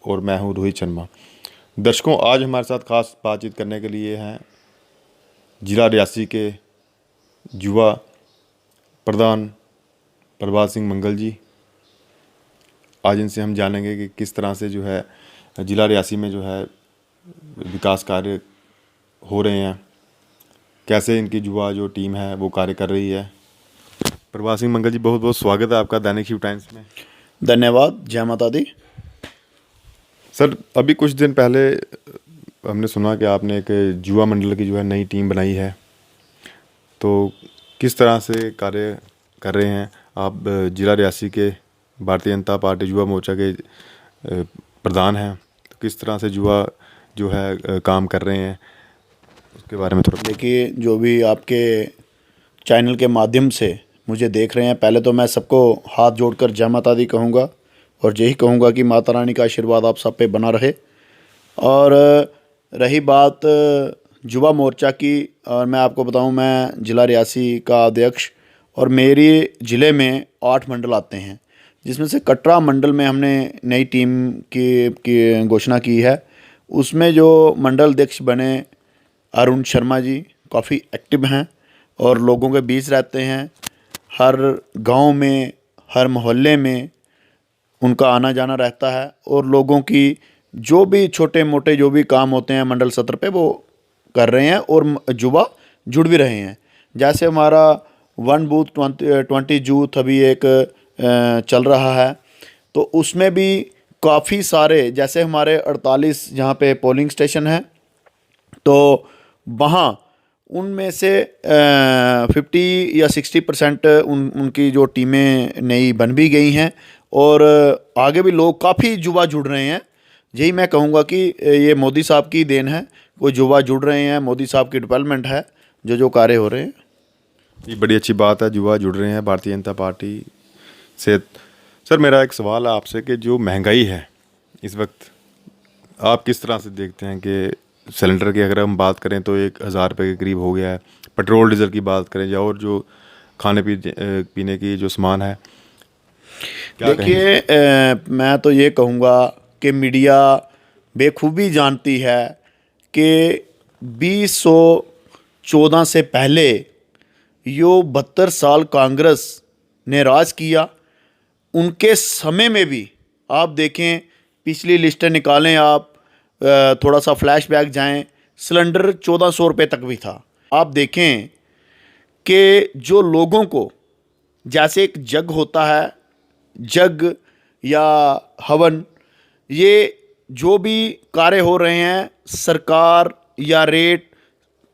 और मैं हूं रोहित शर्मा। दर्शकों, आज हमारे साथ खास बातचीत करने के लिए हैं जिला रियासी के युवा प्रधान प्रभात सिंह मंगल जी। आज इनसे हम जानेंगे कि किस तरह से जो है जिला रियासी में जो है विकास कार्य हो रहे हैं, कैसे इनकी युवा जो टीम है वो कार्य कर रही है। प्रभात सिंह मंगल जी, बहुत बहुत स्वागत है आपका दैनिक शिव टाइम्स में। धन्यवाद। जय माता दी। सर, अभी कुछ दिन पहले हमने सुना कि आपने एक युवा मंडल की जो है नई टीम बनाई है, तो किस तरह से कार्य कर रहे हैं आप? जिला रियासी के भारतीय जनता पार्टी युवा मोर्चा के प्रधान हैं, तो किस तरह से युवा जो है काम कर रहे हैं, उसके बारे में थोड़ा। देखिए, जो भी आपके चैनल के माध्यम से मुझे देख रहे हैं, पहले तो मैं सबको हाथ जोड़कर जय माता दी कहूँगा और यही कहूँगा कि माता रानी का आशीर्वाद आप सब पे बना रहे। और रही बात युवा मोर्चा की, और मैं आपको बताऊं, मैं जिला रियासी का अध्यक्ष, और मेरे ज़िले में 8 मंडल आते हैं, जिसमें से कटरा मंडल में हमने नई टीम की घोषणा की है। उसमें जो मंडल अध्यक्ष बने अरुण शर्मा जी, काफ़ी एक्टिव हैं और लोगों के बीच रहते हैं। हर गांव में, हर मोहल्ले में उनका आना जाना रहता है और लोगों की जो भी छोटे मोटे जो भी काम होते हैं मंडल सत्र पे वो कर रहे हैं और युवा जुड़ भी रहे हैं। जैसे हमारा 1 बूथ 20 यूथ अभी एक चल रहा है, तो उसमें भी काफ़ी सारे, जैसे हमारे 48 जहाँ पे पोलिंग स्टेशन है, तो वहाँ उनमें से 50 या 60% उनकी जो टीमें नई बन भी गई हैं और आगे भी लोग काफ़ी युवा जुड़ रहे हैं। यही मैं कहूँगा कि ये मोदी साहब की देन है, वो युवा जुड़ रहे हैं, मोदी साहब की डेवलपमेंट है जो कार्य हो रहे हैं। ये बड़ी अच्छी बात है, युवा जुड़ रहे हैं भारतीय जनता पार्टी से। सर, मेरा एक सवाल है आपसे कि जो महंगाई है इस वक्त, आप किस तरह से देखते हैं कि सिलेंडर की अगर हम बात करें तो 1000 रुपये के करीब हो गया है, पेट्रोल डीजल की बात करें या और जो खाने पीने की जो सामान है, क्या देखिए, मैं तो ये कहूँगा कि मीडिया बेखूबी जानती है कि 2014 से पहले यो 72 साल कांग्रेस ने राज किया, उनके समय में भी आप देखें, पिछली लिस्टें निकालें आप, थोड़ा सा फ्लैशबैक जाएं, सिलेंडर 1400 रुपये तक भी था। आप देखें कि जो लोगों को, जैसे एक जग होता है, जग या हवन, ये जो भी कार्य हो रहे हैं, सरकार या रेट,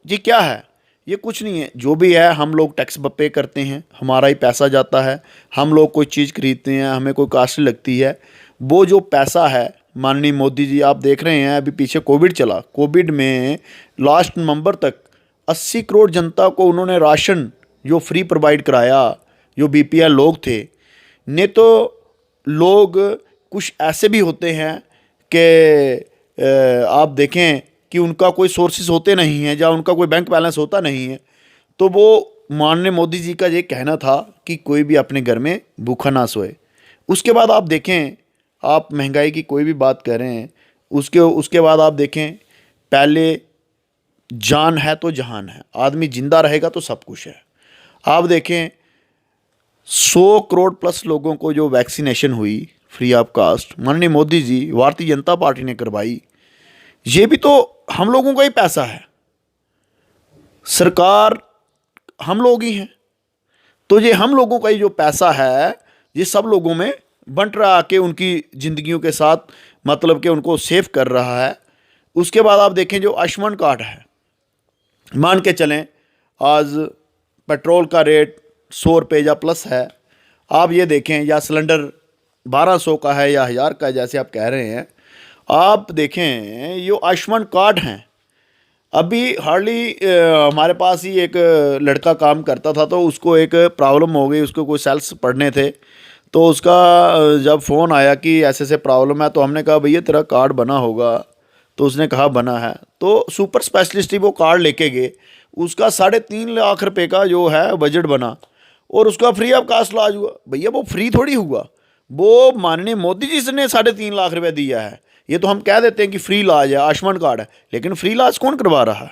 ये क्या है? ये कुछ नहीं है। जो भी है, हम लोग टैक्स पे करते हैं, हमारा ही पैसा जाता है, हम लोग कोई चीज़ खरीदते हैं, हमें कोई कास्ट लगती है, वो जो पैसा है, माननीय मोदी जी आप देख रहे हैं, अभी पीछे कोविड चला, कोविड में लास्ट नवंबर तक 80 करोड़ जनता को उन्होंने राशन जो फ्री प्रोवाइड कराया, जो बीपीएल लोग थे। ने तो लोग कुछ ऐसे भी होते हैं कि आप देखें कि उनका कोई सोर्सेज होते नहीं हैं या उनका कोई बैंक बैलेंस होता नहीं है, तो वो माननीय मोदी जी का ये कहना था कि कोई भी अपने घर में भूखा ना सोए। उसके बाद आप देखें, आप महंगाई की कोई भी बात कर रहे हैं, उसके बाद आप देखें, पहले जान है तो जहान है, आदमी जिंदा रहेगा तो सब कुछ है। आप देखें 100 करोड़ प्लस लोगों को जो वैक्सीनेशन हुई फ्री ऑफ कास्ट, माननीय मोदी जी, भारतीय जनता पार्टी ने करवाई। ये भी तो हम लोगों का ही पैसा है, सरकार हम लोग ही हैं, तो ये हम लोगों का ही जो पैसा है, ये सब लोगों में बंट रहा के उनकी ज़िंदगियों के साथ, मतलब कि उनको सेव कर रहा है। उसके बाद आप देखें जो आयुष्मान कार्ड है, मान के चलें आज पेट्रोल का रेट 100 रुपये या प्लस है, आप ये देखें, या सिलेंडर 1200 का है या 1000 का है, जैसे आप कह रहे हैं, आप देखें ये आयुष्मान कार्ड हैं। अभी हार्डली हमारे पास ही एक लड़का काम करता था, तो उसको एक प्रॉब्लम हो गई, उसको कोई सेल्स पढ़ने थे, तो उसका जब फ़ोन आया कि ऐसे ऐसे प्रॉब्लम है, तो हमने कहा भैया तेरा कार्ड बना होगा, तो उसने कहा बना है, तो सुपर स्पेशलिस्ट ही वो कार्ड लेके गए, उसका 3.5 लाख रुपए का जो है बजट बना और उसका फ्री ऑफ कास्ट इलाज हुआ। भैया वो फ्री थोड़ी हुआ, वो माननीय मोदी जी ने 3.5 लाख रुपए दिया है ये तो हम कह देते हैं कि फ्री इलाज है, आयुष्मान कार्ड है, लेकिन फ्री इलाज कौन करवा रहा है?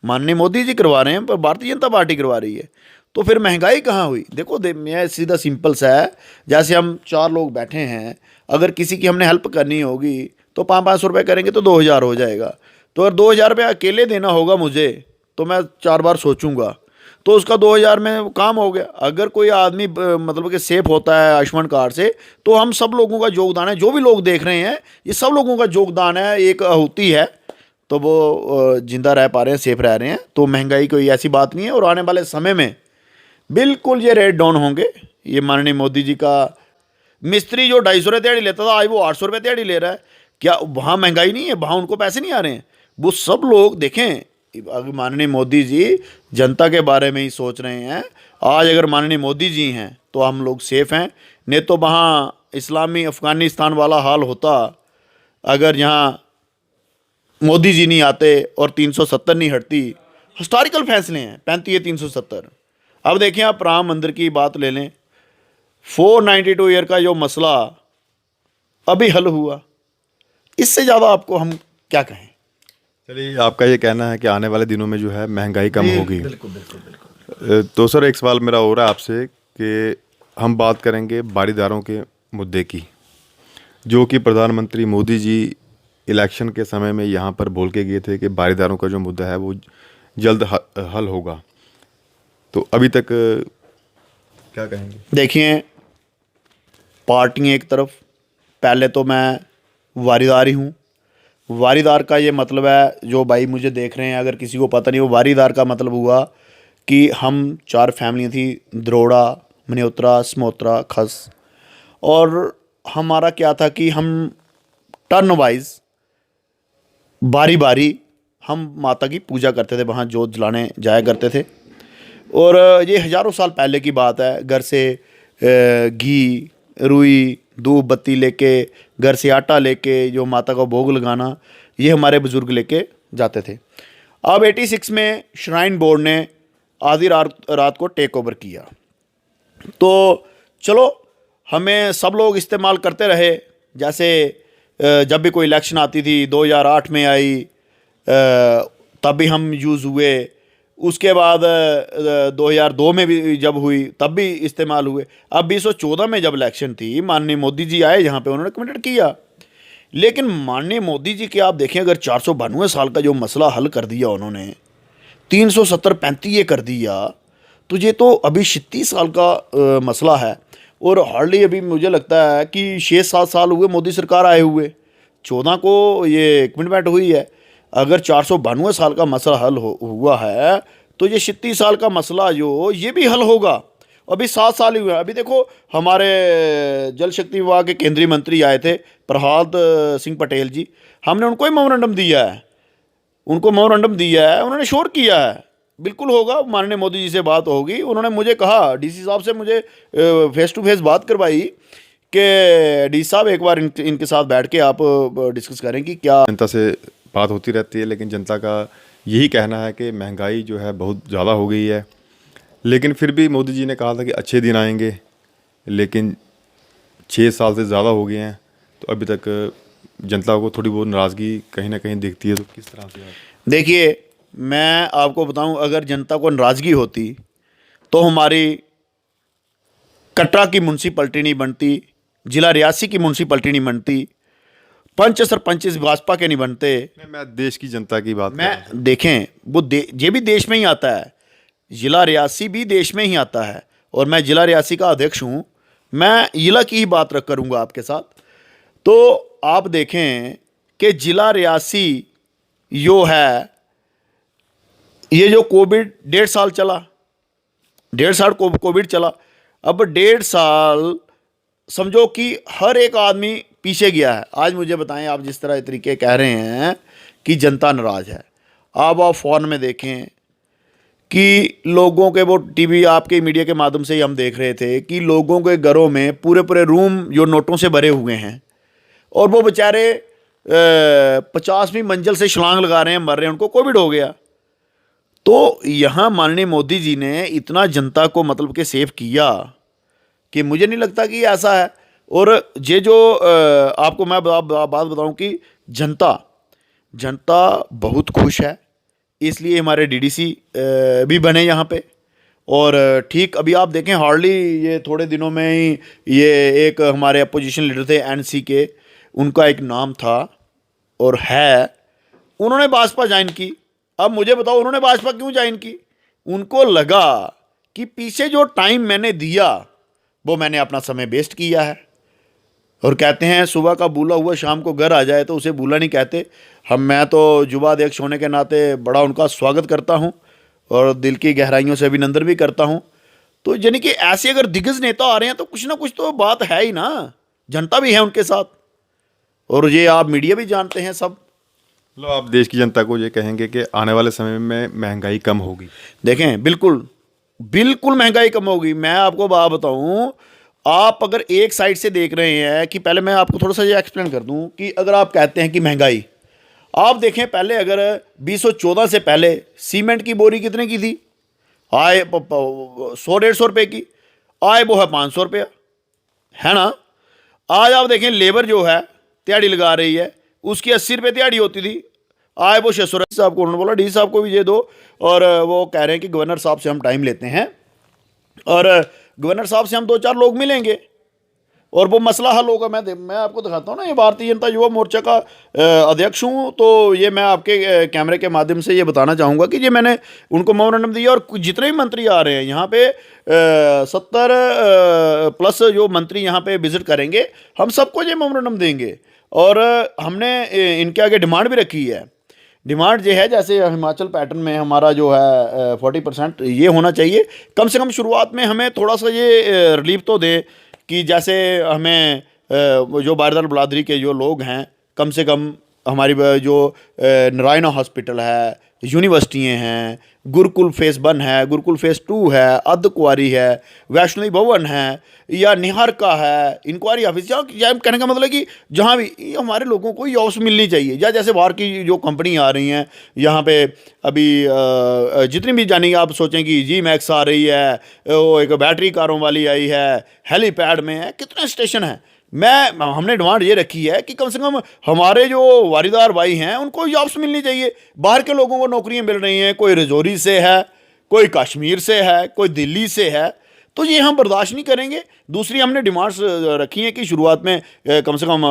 माननीय मोदी जी करवा रहे हैं, पर भारतीय जनता पार्टी करवा रही है। तो फिर महंगाई कहाँ हुई? देखो मैं सीधा सिंपल सा है, जैसे हम 4 लोग बैठे हैं, अगर किसी की हमने हेल्प करनी होगी तो 500-500 रुपये करेंगे तो 2000 हो जाएगा। तो अगर 2000 रुपये अकेले देना होगा मुझे, तो मैं 4 बार सोचूंगा, तो उसका 2000 में काम हो गया। अगर कोई आदमी मतलब कि सेफ होता है आयुष्मान कार्ड से, तो हम सब लोगों का योगदान है, जो भी लोग देख रहे हैं ये सब लोगों का योगदान है, एक आहुति है, तो वो जिंदा रह पा रहे हैं, सेफ रह रहे हैं। तो महंगाई कोई ऐसी बात नहीं है, और आने वाले समय में बिल्कुल ये रेट डाउन होंगे। ये माननीय मोदी जी का मिस्त्री जो 250 रुपये दिहाड़ी लेता था, आज वो 800 रुपये दिहाड़ी ले रहा है। क्या वहाँ महंगाई नहीं है? वहाँ उनको पैसे नहीं आ रहे हैं? वो सब लोग देखें, अगर माननीय मोदी जी जनता के बारे में ही सोच रहे हैं, आज अगर माननीय मोदी जी हैं तो हम लोग सेफ हैं। नहीं तो वहाँ इस्लामी अफ़गानिस्तान वाला हाल होता, अगर यहाँ मोदी जी नहीं आते और 370 नहीं हटती। हिस्टोरिकल फैसले हैं, 35 370। अब देखिए, आप राम मंदिर की बात ले लें, 492 ईयर का जो मसला अभी हल हुआ, इससे ज़्यादा आपको हम क्या कहें? चलिए, आपका ये कहना है कि आने वाले दिनों में जो है महंगाई कम होगी। बिल्कुल बिल्कुल बिल्कुल। तो सर, एक सवाल मेरा हो रहा है आपसे कि हम बात करेंगे बारीदारों के मुद्दे की, जो कि प्रधानमंत्री मोदी जी इलेक्शन के समय में यहाँ पर बोल के गए थे कि बारीदारों का जो मुद्दा है वो जल्द हल होगा। तो अभी तक क्या कहेंगे? देखिए, पार्टियाँ एक तरफ, पहले तो मैं वारीदार ही हूँ। वारीदार का ये मतलब है, जो भाई मुझे देख रहे हैं, अगर किसी को पता नहीं हो, वारीदार का मतलब हुआ कि हम 4 फैमिलियाँ थी, द्रोड़ा, मनिहोत्रा, समोत्रा, खस, और हमारा क्या था कि हम टर्न वाइज, बारी बारी हम माता की पूजा करते थे, वहाँ जोत जलाने जाया करते थे। और ये हज़ारों साल पहले की बात है। घर से घी, रुई, धूप बत्ती लेके, घर से आटा लेके जो माता का भोग लगाना, ये हमारे बुज़ुर्ग लेके जाते थे। अब 86 में श्राइन बोर्ड ने आधी रात को टेक ओवर किया, तो चलो हमें सब लोग इस्तेमाल करते रहे। जैसे जब भी कोई इलेक्शन आती थी, 2008 में आई, तब भी हम यूज़ हुए। उसके बाद 2002 में भी जब हुई, तब भी इस्तेमाल हुए। अब 2014 में जब इलेक्शन थी, माननीय मोदी जी आए, यहाँ पे उन्होंने कमिटेड किया। लेकिन माननीय मोदी जी के आप देखें, अगर 492 साल का जो मसला हल कर दिया उन्होंने, 370-35 ये कर दिया, तो ये तो अभी 36 साल का मसला है। और हार्डली अभी मुझे लगता है कि 6-7 साल हुए मोदी सरकार आए हुए, 14 को ये कमिटमेंट हुई है। अगर 492 साल का मसला हल हुआ है, तो ये 36 साल का मसला जो ये भी हल होगा। अभी 7 साल ही हुए। अभी देखो, हमारे जल शक्ति विभाग के केंद्रीय मंत्री आए थे, प्रहलाद सिंह पटेल जी, हमने उनको ही मेमोरेंडम दिया है, उन्होंने श्योर किया है बिल्कुल होगा। माननीय मोदी जी से बात होगी, उन्होंने मुझे कहा, डीसी साहब से मुझे फेस टू फेस बात करवाई कि डी साहब एक बार इनके साथ बैठ के आप डिस्कस करें कि क्या। जनता से बात होती रहती है, लेकिन जनता का यही कहना है कि महंगाई जो है बहुत ज़्यादा हो गई है। लेकिन फिर भी मोदी जी ने कहा था कि अच्छे दिन आएंगे, लेकिन 6 साल से ज़्यादा हो गए हैं, तो अभी तक जनता को थोड़ी बहुत नाराज़गी कहीं ना कहीं दिखती है। तो किस तरह से? देखिए, मैं आपको बताऊं, अगर जनता को नाराज़गी होती तो हमारी कटरा की म्यूनसिपल्टी नहीं बनती, ज़िला रियासी की म्यूनसिपल्टी नहीं बनती, पंच सरपंच इस भाजपा के नहीं बनते। मैं देश की जनता की बात कर रहा हूं। देखें, वो ये भी देश में ही आता है, ज़िला रियासी भी देश में ही आता है, और मैं ज़िला रियासी का अध्यक्ष हूँ। मैं ज़िला की ही बात करूँगा आपके साथ। तो आप देखें कि ज़िला रियासी यो है, ये जो कोविड 1.5 साल चला, 1.5 साल कोविड चला, अब 1.5 साल समझो कि हर एक आदमी पीछे गया है। आज मुझे बताएं, आप जिस तरह तरीके कह रहे हैं कि जनता नाराज़ है, आप फ़ोन में देखें कि लोगों के, वो टीवी आपके मीडिया के माध्यम से ही हम देख रहे थे कि लोगों के घरों में पूरे पूरे रूम जो नोटों से भरे हुए हैं, और वो बेचारे 50वीं मंजिल से छलांग लगा रहे हैं, मर रहे हैं, उनको कोविड हो गया। तो यहाँ माननीय मोदी जी ने इतना जनता को मतलब कि सेव किया कि मुझे नहीं लगता कि ऐसा है। और ये जो आपको मैं बात बताऊं कि जनता बहुत खुश है, इसलिए हमारे डीडीसी भी बने यहाँ पे। और ठीक अभी आप देखें हार्डली ये थोड़े दिनों में ही ये एक हमारे अपोजिशन लीडर थे एनसी के, उनका एक नाम था और है, उन्होंने भाजपा ज्वाइन की। अब मुझे बताओ उन्होंने भाजपा क्यों ज्वाइन की? उनको लगा कि पीछे जो टाइम मैंने दिया वो मैंने अपना समय वेस्ट किया है। और कहते हैं सुबह का भूला हुआ शाम को घर आ जाए तो उसे भूला नहीं कहते। मैं तो युवा अध्यक्ष होने के नाते बड़ा उनका स्वागत करता हूं और दिल की गहराइयों से अभिनंदन भी करता हूं। तो यानी कि ऐसे अगर दिग्गज नेता आ रहे हैं तो कुछ ना कुछ तो बात है ही ना, जनता भी है उनके साथ, और ये आप मीडिया भी जानते हैं सब। मतलब आप देश की जनता को ये कहेंगे कि आने वाले समय में महंगाई कम होगी? देखें बिल्कुल बिल्कुल महंगाई कम होगी। मैं आपको बात बताऊं, आप अगर एक साइड से देख रहे हैं कि पहले मैं आपको थोड़ा सा ये एक्सप्लेन कर दूं कि अगर आप कहते हैं कि महंगाई, आप देखें पहले अगर 2014 से पहले सीमेंट की बोरी कितने की थी? आए 100-150 रुपये की, आए वो है 500 रुपया, है ना। आज आप देखें लेबर जो है दिहाड़ी लगा रही है, उसकी 80 रुपये दिहाड़ी होती थी, आए वो 600 रुपये। साहब को उन्होंने बोला डी साहब को भी ये दो, और वो कह रहे हैं कि गवर्नर साहब से हम टाइम लेते हैं और गवर्नर साहब से हम 2-4 लोग मिलेंगे और वो मसला हल होगा। मैं आपको दिखाता हूँ ना, ये भारतीय जनता युवा मोर्चा का अध्यक्ष हूँ, तो ये मैं आपके कैमरे के माध्यम से ये बताना चाहूँगा कि ये मैंने उनको मेमोरेंडम दिया। और जितने भी मंत्री आ रहे हैं यहाँ पे 70 प्लस जो मंत्री यहाँ पे विजिट करेंगे, हम सबको ये मेमोरेंडम देंगे। और हमने इनके आगे डिमांड भी रखी है। डिमांड ये है, जैसे हिमाचल पैटर्न में हमारा जो है 40% ये होना चाहिए कम से कम। शुरुआत में हमें थोड़ा सा ये रिलीफ तो दे कि जैसे हमें जो बारदार बलादरी के जो लोग हैं, कम से कम हमारी जो नारायणा हॉस्पिटल है, यूनिवर्सिटियाँ हैं, गुरुकुल फेस 1 है, गुरुकुल फेस 2 है, अर्धकुंवारी है, वैष्णवी भवन है, या निहारका है, इंक्वायरी ऑफिस, जहाँ कहने का मतलब है कि जहाँ भी हमारे लोगों को जॉब्स मिलनी चाहिए। या जैसे बाहर की जो कंपनी आ रही हैं यहाँ पे, अभी जितनी भी जानी आप सोचें कि जी मैक्स आ रही है, वो एक बैटरी कारों वाली आई है, हेलीपैड में है, कितने स्टेशन हैं। हमने डिमांड ये रखी है कि कम से कम हमारे जो वारीदार भाई हैं उनको जॉब्स मिलनी चाहिए। बाहर के लोगों को नौकरियां मिल रही हैं, कोई रजौरी से है, कोई कश्मीर से है, कोई दिल्ली से है, तो ये हम बर्दाश्त नहीं करेंगे। दूसरी हमने डिमांड्स रखी हैं कि शुरुआत में कम से कम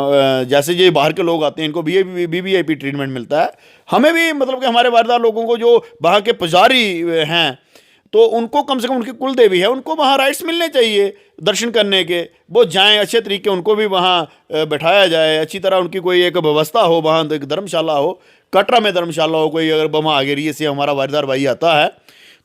जैसे ये बाहर के लोग आते हैं इनको वीवीआईपी ट्रीटमेंट मिलता है, हमें भी मतलब कि हमारे वारीदार लोगों को जो वहाँ के पुजारी हैं तो उनको कम से कम, उनकी कुल देवी है, उनको वहाँ राइट्स मिलने चाहिए दर्शन करने के। वो जाएं अच्छे तरीके, उनको भी वहाँ बैठाया जाए, अच्छी तरह उनकी कोई एक व्यवस्था हो, वहाँ एक धर्मशाला हो, कटरा में धर्मशाला हो। कोई अगर बमा आगे से हमारा वारीदार भाई आता है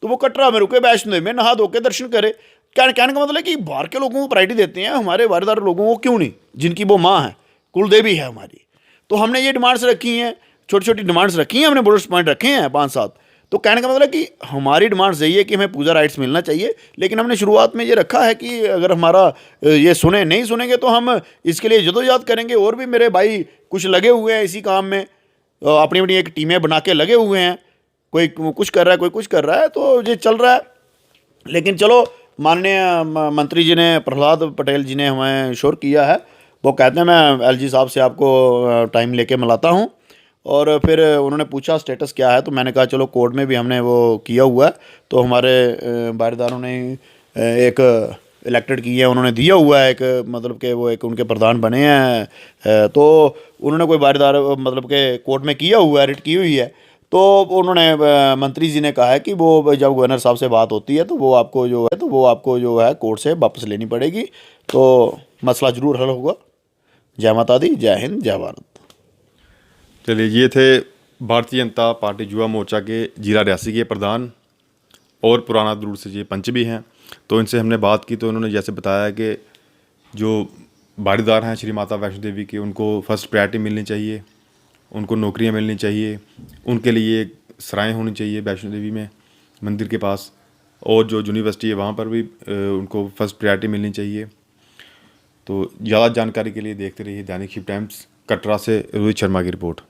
तो वो कटरा में रुके, वैष्णो देवी में नहा धो के दर्शन करे। कहने का मतलब है कि बाहर के लोगों को प्रायोरिटी देते हैं, हमारे वारीदार लोगों को क्यों नहीं, जिनकी वो माँ है, कुल देवी है हमारी। तो हमने ये डिमांड्स रखी हैं, छोटी छोटी डिमांड्स रखी हैं, हमने बुलेट पॉइंट रखे हैं 5-7। तो कहने का मतलब है कि हमारी डिमांड्स यही है कि हमें पूजा राइट्स मिलना चाहिए। लेकिन हमने शुरुआत में ये रखा है कि अगर हमारा ये नहीं सुनेंगे तो हम इसके लिए जदोजहद करेंगे। और भी मेरे भाई कुछ लगे हुए हैं इसी काम में, अपनी अपनी एक टीमें बना के लगे हुए हैं, कोई कुछ कर रहा है, कोई कुछ कर रहा है, तो ये चल रहा है। लेकिन चलो, माननीय मंत्री जी ने, प्रहलाद पटेल जी ने हमें श्योर किया है, वो कहते हैं मैं एलजी साहब से आपको टाइम लेके मिलाता हूँ। और फिर उन्होंने पूछा स्टेटस क्या है, तो मैंने कहा चलो कोर्ट में भी हमने वो किया हुआ है, तो हमारे बारीदारों ने एक इलेक्टेड की है, उन्होंने दिया हुआ है एक, मतलब कि वो एक उनके प्रधान बने हैं, तो उन्होंने कोई बारीदार मतलब के कोर्ट में किया हुआ है, रिट की हुई है। तो उन्होंने मंत्री जी ने कहा है कि वो जब गवर्नर साहब से बात होती है तो वो आपको जो है कोर्ट से वापस लेनी पड़ेगी, तो मसला ज़रूर हल होगा। जय माता दी, जय हिंद, जय भारत। चलिए, ये थे भारतीय जनता पार्टी युवा मोर्चा के जिला रियासी के प्रधान और पुराना दूर से ये पंच भी हैं। तो इनसे हमने बात की तो उन्होंने जैसे बताया कि जो बारीदार हैं श्री माता वैष्णो देवी के, उनको फर्स्ट प्रायोरिटी मिलनी चाहिए, उनको नौकरियां मिलनी चाहिए, उनके लिए सराएं होनी चाहिए वैष्णो देवी में मंदिर के पास, और जो यूनिवर्सिटी है वहाँ पर भी उनको फर्स्ट प्रायोरिटी मिलनी चाहिए। तो ज़्यादा जानकारी के लिए देखते रहिए दैनिक शिव टाइम्स। कटरा से रोहित शर्मा की रिपोर्ट।